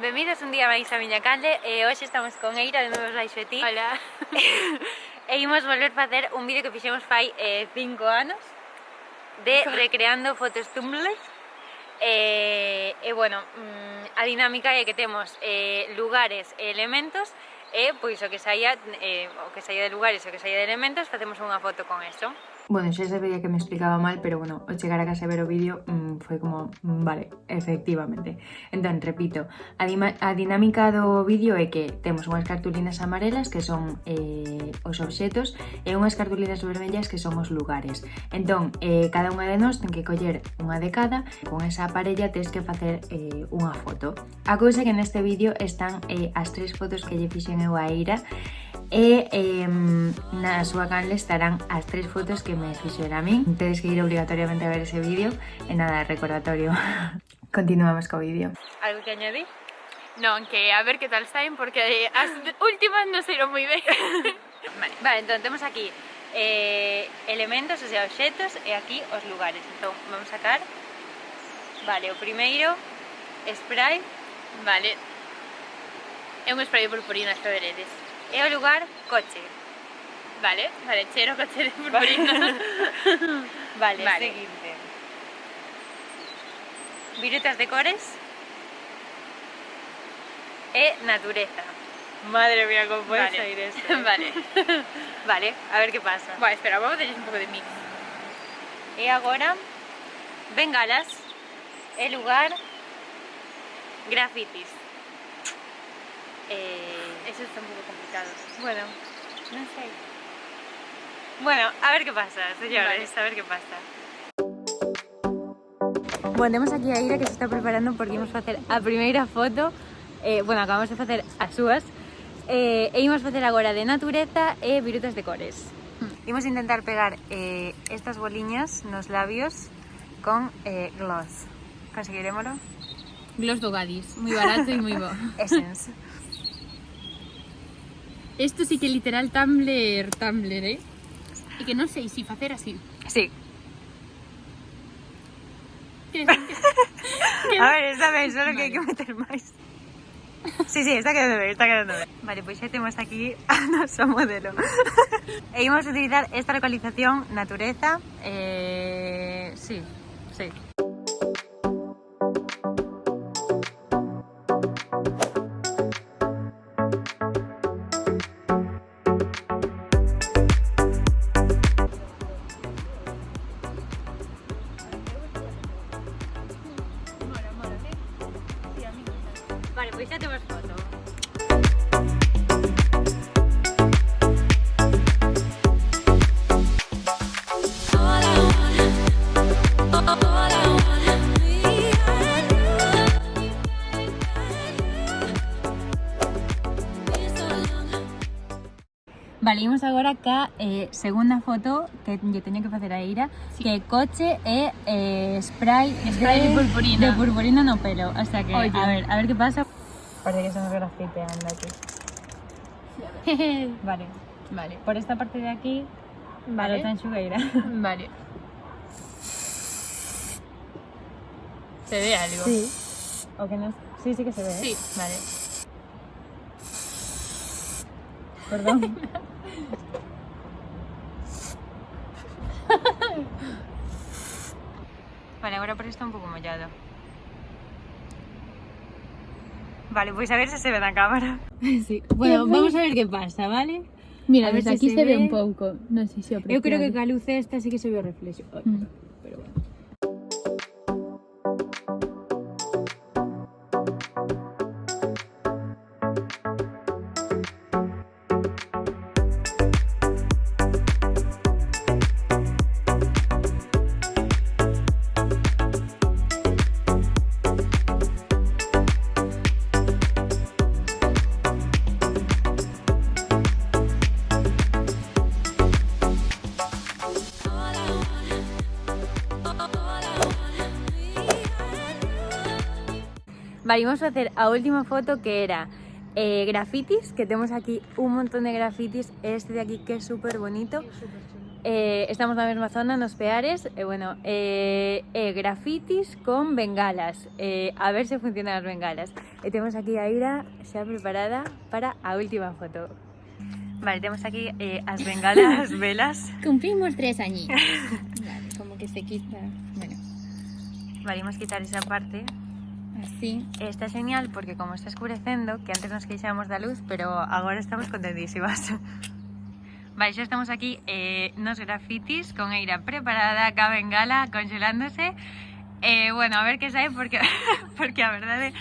Benvidos un día máis a miña canle e hoxe estamos con Eira de Novos Baixo de Ti. Hola. E imos volver facer un vídeo que fixemos fai 5 anos de recreando fotos Tumblr. Bueno, a dinámica é que temos lugares e elementos e pois o que saia de lugares e o que saia de elementos facemos unha foto con eso. Bueno, xa se veía que me explicaba mal, pero bueno, ao chegar a casa a ver o vídeo foi como, vale, efectivamente. Entón, repito, a dinámica do vídeo é que temos unhas cartulinas amarelas que son os obxetos e unhas cartulinas vermellas que son os lugares. Entón, cada unha de nós ten que coller unha de cada, con esa parella tens que facer unha foto. A cousa é que neste vídeo están as 3 fotos que lle fixen eu a Eira e na súa canle estarán as 3 fotos que me fixera a min. Tedes que ir obrigatoriamente a ver ese vídeo e nada, recordatorio. Continuamos co vídeo. Algo que añadir? Non, que a ver que tal saen, porque as últimas non saíron moi ben. Vale, entón temos aquí elementos, o sea, obxetos e aquí os lugares. Entón, vamos a sacar. Vale, o primeiro, spray. Vale. É un spray de purpurina, xa veredes. E o lugar, coche. Vale, cheiro coche de purpurina. Vale, Vale. seguinte. Virutas de cores. E natureza. Madre mía, como pode Vale. sair eso. Vale. Vale, a ver que pasa. Vale, espera, vamos a hacer un pouco de mix. E agora, bengalas. E lugar, grafitis. Eso está un pouco complicado. Bueno, non sei. Bueno, a ver que pasa, señores, Vale. a ver que pasa. Bueno, temos aquí a Ira que se está preparando porque imos facer a primeira foto. Bueno, acabamos de facer as súas. E imos facer agora de natureza e virutas de cores. Imos intentar pegar estas boliñas nos labios con gloss. Conseguirémolo? Gloss do Gadis, moi barato e moi bo. Essence. Esto sí que literal Tumblr, eh? E que non sei se facer así. Sí. Que A ver, esta vez solo que hai que meter máis. Sí, está quedando ben, está quedando ben. Vale, pois xa temos aquí a nosa modelo. E imos utilizar esta localización natureza. Sí. Vale, pois xa temos foto. Vale, imos agora ca segunda foto que lle teño que facer a Eira, sí. Que é coche e spray de purpurina. De purpurina no pelo, o sea que Oye. a ver que pasa. Parece que estamos grafiteando aquí. Vale, Vale. por esta parte de aquí, Vale. a lo tan xugueira. Vale. Se ve algo. Sí. O que no, sí que se ve. Sí. Vale. Perdón. Vale, agora por isto un pouco mollado. Vale, pois a ver se se ve na cámara. Sí. Bueno, vamos a ver que pasa, vale? Mira, A ver desde se aquí se se ve ve. un pouco. Non sei se o Eu creo que ca luz esta sí que se ve o reflexo. Ay, Mm. pero bueno. Vale, vamos a hacer a última foto que era grafitis, que temos aquí un montón de grafitis. Este de aquí que é super bonito. Estamos na mesma zona, nos Peares, e bueno, grafitis con bengalas, a ver se funcionan as bengalas. E temos aquí a Ira xa preparada para a última foto. Vale, temos aquí as bengalas, as velas. Cumplimos 3 añitos. Vale, como que se quita. Bueno, Vale, imos quitar esa parte. así. Está genial porque como está escurecendo, que antes nos queixábamos da luz, pero agora estamos contentísimas. Vale, xa estamos aquí nos grafitis con Eira preparada, ca bengala, congelándose. Bueno, a ver que sae porque, porque a verdade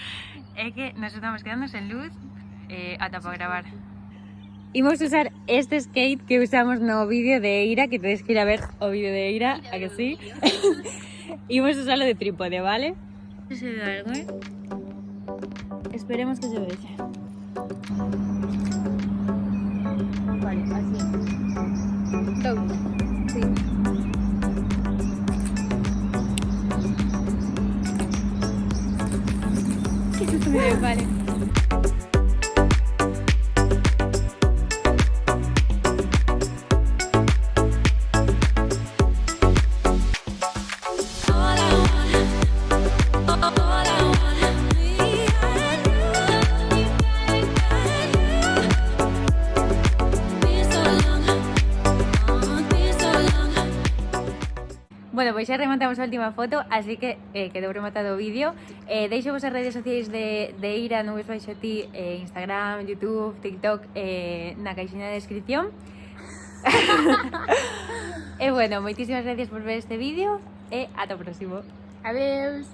é que nos estamos quedando sen luz ata para gravar. Imos usar este skate que usamos no vídeo de Eira, que tedes que ir a ver o vídeo de Eira, a que sí? Imos usarlo de trípode, ¿vale? Se ve algo, Esperemos que se vea. Vale, así. Go. Sí. ¿Qué sucede? Vale. Bueno, pois xa rematamos a última foto, así que quedou rematado o vídeo. Deixo vos as redes sociais de Ira, Nubes Baixo Ti, Instagram, YouTube, TikTok, na caixinha de descripción. E bueno, moitísimas gracias por ver este vídeo e ata o próximo. Adeus.